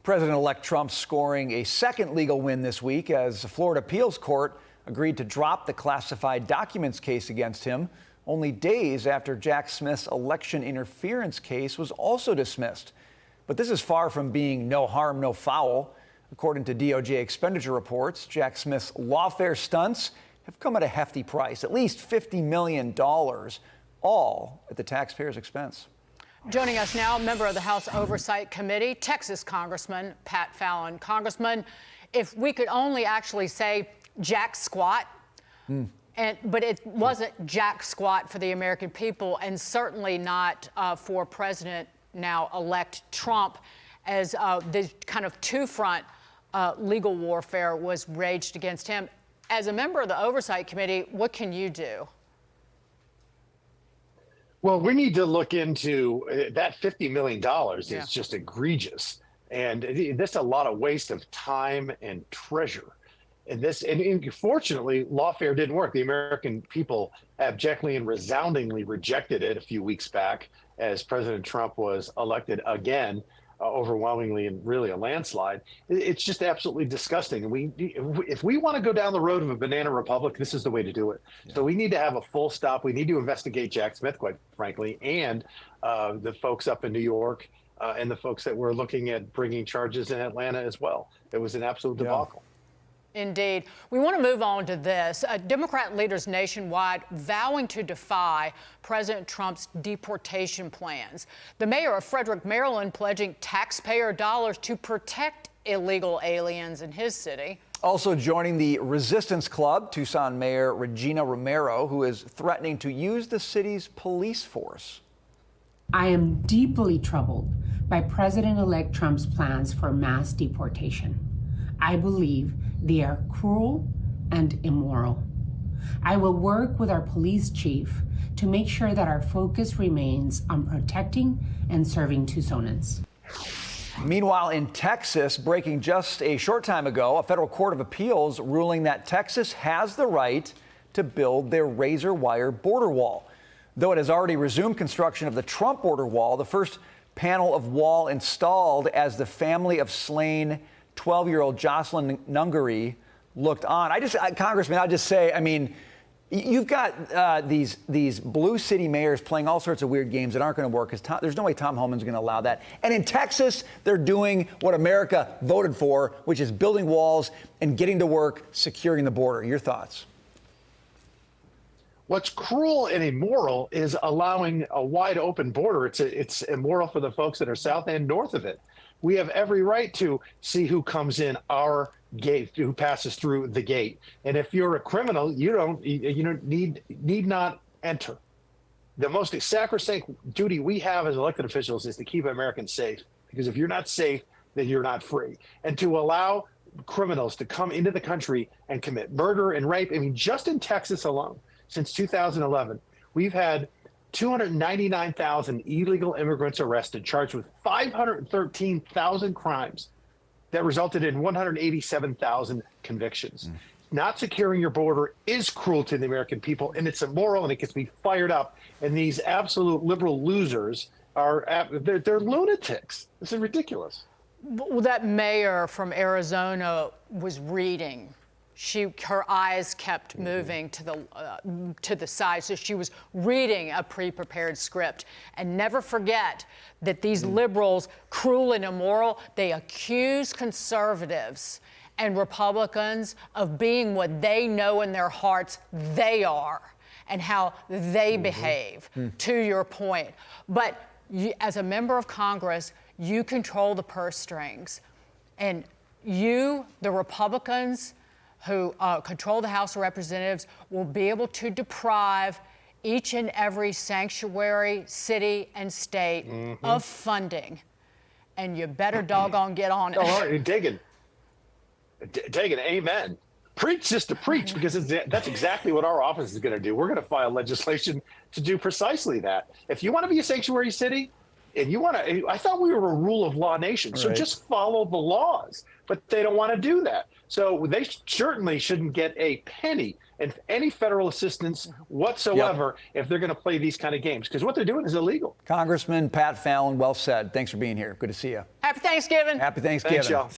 President-elect Trump scoring a second legal win this week as the Florida appeals court agreed to drop the classified documents case against him only days after Jack Smith's election interference case was also dismissed. But this is far from being no harm, no foul. According to DOJ expenditure reports, Jack Smith's lawfare stunts have come at a hefty price, at least $50 million, all at the taxpayers' expense. Joining us now, member of the House Oversight Committee, Texas Congressman Pat Fallon. Congressman, if we could only actually say jack squat, but it wasn't jack squat for the American people, and certainly not for President now-elect Trump, as the kind of two-front legal warfare was waged against him. As a member of the Oversight Committee, what can you do? Well, we need to look into that $50 million is just egregious. And this is a lot of waste of time and treasure. And fortunately, lawfare didn't work. The American people abjectly and resoundingly rejected it a few weeks back as President Trump was elected again, overwhelmingly and really a landslide. It's just absolutely disgusting. And if we want to go down the road of a banana republic, this is the way to do it. Yeah. So we need to have a full stop. We need to investigate Jack Smith, quite frankly, and the folks up in New York and the folks that were looking at bringing charges in Atlanta as well. It was an absolute debacle. Indeed. We want to move on to this. Democrat leaders nationwide vowing to defy President Trump's deportation plans. The mayor of Frederick, Maryland, pledging taxpayer dollars to protect illegal aliens in his city. Also joining the Resistance Club, Tucson Mayor Regina Romero, who is threatening to use the city's police force. I am deeply troubled by President-elect Trump's plans for mass deportation. I believe they are cruel and immoral. I will work with our police chief to make sure that our focus remains on protecting and serving Tucsonans. Meanwhile, in Texas, breaking just a short time ago, a federal court of appeals ruling that Texas has the right to build their razor wire border wall. Though it has already resumed construction of the Trump border wall, the first panel of wall installed as the family of slain 12-year-old Jocelyn Nungary looked on. Congressman, I'll just say, I mean, you've got these blue city mayors playing all sorts of weird games that aren't going to work, because there's no way Tom Homan's going to allow that. And in Texas, they're doing what America voted for, which is building walls and getting to work securing the border. Your thoughts? What's cruel and immoral is allowing a wide open border. It's immoral for the folks that are south and north of it. We have every right to see who comes in our gate, who passes through the gate. And if you're a criminal, you need not enter. The most sacrosanct duty we have as elected officials is to keep Americans safe. Because if you're not safe, then you're not free. And to allow criminals to come into the country and commit murder and rape, I mean, just in Texas alone, since 2011, we've had 299,000 illegal immigrants arrested, charged with 513,000 crimes that resulted in 187,000 convictions. Not securing your border is cruel to the American people, and it's immoral, and it gets me fired up. And these absolute liberal losers they're lunatics. This is ridiculous. Well, that mayor from Arizona was reading. Her eyes kept moving to the side, so she was reading a pre-prepared script. And never forget that these liberals, cruel and immoral, they accuse conservatives and Republicans of being what they know in their hearts they are and how they behave, to your point. But you, as a member of Congress, you control the purse strings. And you, the Republicans, who control the House of Representatives, will be able to deprive each and every sanctuary city and state of funding. And you better doggone get on it. Oh, Dagan, amen. Preach, sister, preach, because that's exactly what our office is going to do. We're going to file legislation to do precisely that. If you want to be a sanctuary city, And you want to, I thought we were a rule of law nation. So Right. just follow the laws. But they don't want to do that. So they certainly shouldn't get a penny and any federal assistance whatsoever if they're going to play these kind of games, because what they're doing is illegal. Congressman Pat Fallon, well said. Thanks for being here. Good to see you. Happy Thanksgiving. Happy Thanksgiving. Thanks, y'all.